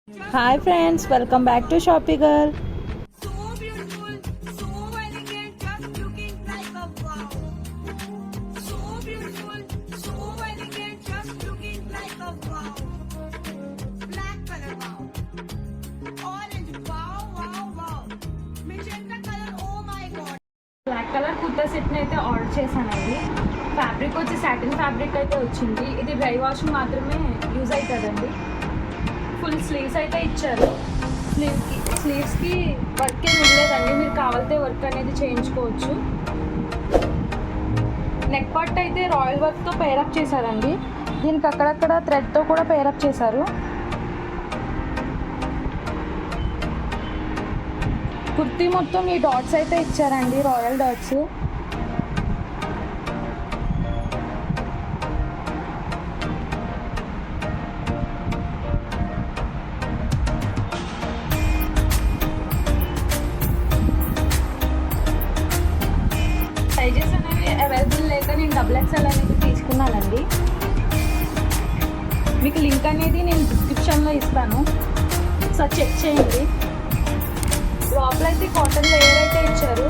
Hi friends, welcome back to Shoppy Girl. So beautiful, so elegant, just looking like a wow. So beautiful, so elegant, just looking like a wow. Black color, wow. Orange, wow, wow, wow. Magenta color, oh my god. Black colour kurta సెట్ని అయితే order చేశానండి. Fabric వచ్చి satin fabric అయితే వచ్చింది. ఇది dry washing మాత్రమే use అవుతుందండి. Full sleeves అయితే ఇచ్చారు. స్లీవ్స్కి వర్క్ ఏమి ఉండలేదండి. మీరు కావాలితే వర్క్ అనేది చేయించుకోవచ్చు. నెక్ పార్ట్ అయితే రాయల్ వర్క్తో పేరప్ చేశారండి. దీనికి అక్కడక్కడ థ్రెడ్తో కూడా పేరప్ చేశారు. కుర్తీ మొత్తం ఈ డాట్స్ అయితే ఇచ్చారండి, రాయల్ డాట్స్. సైజెస్ అనేవి అవైలబుల్ లేక నేను XXL అనేది తీసుకున్నానండి. మీకు లింక్ అనేది నేను డిస్క్రిప్షన్లో ఇస్తాను, ఒకసారి చెక్ చేయండి. లోపల అయితే కాటన్ లేయర్ అయితే ఇచ్చారు.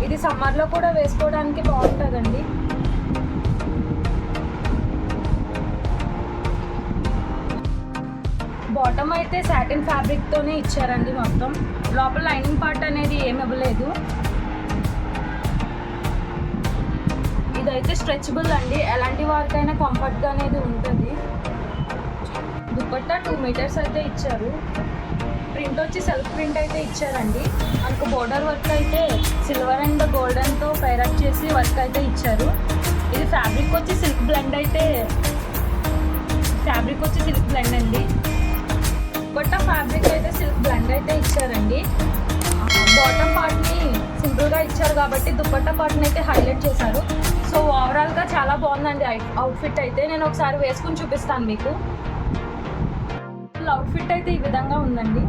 ఇది సమ్మర్లో కూడా వేసుకోవడానికి బాగుంటుందండి. బాటమ్ అయితే సాటిన్ ఫ్యాబ్రిక్తోనే ఇచ్చారండి. మొత్తం లోపల లైనింగ్ పార్ట్ అనేది ఏమి ఇవ్వలేదు. ఇదైతే స్ట్రెచబుల్ అండి, ఎలాంటి వారికైనా కంఫర్ట్గా అనేది ఉంటుంది. దుపట్టా 2 మీటర్స్ అయితే ఇచ్చారు. ప్రింట్ వచ్చి సెల్ఫ్ ప్రింట్ అయితే ఇచ్చారండి. మనకు బోర్డర్ వర్క్ అయితే సిల్వర్ అండ్ గోల్డెన్తో పైరప్ చేసి వర్క్ అయితే ఇచ్చారు. ఇది ఫ్యాబ్రిక్ వచ్చి సిల్క్ బ్లెండ్ అండి. దుపట్టా ఫ్యాబ్రిక్ అయితే సిల్క్ బ్లెండ్ అయితే ఇచ్చారండి. బాటమ్ పార్ట్ని సింపుల్గా ఇచ్చారు కాబట్టి దుపట్టా పార్ట్ని అయితే హైలైట్ చేశారు. సో ఓవరాల్గా చాలా బాగుందండి అవుట్ఫిట్ అయితే. నేను ఒకసారి వేసుకుని చూపిస్తాను మీకు. అవుట్ఫిట్ అయితే ఈ విధంగా ఉందండి.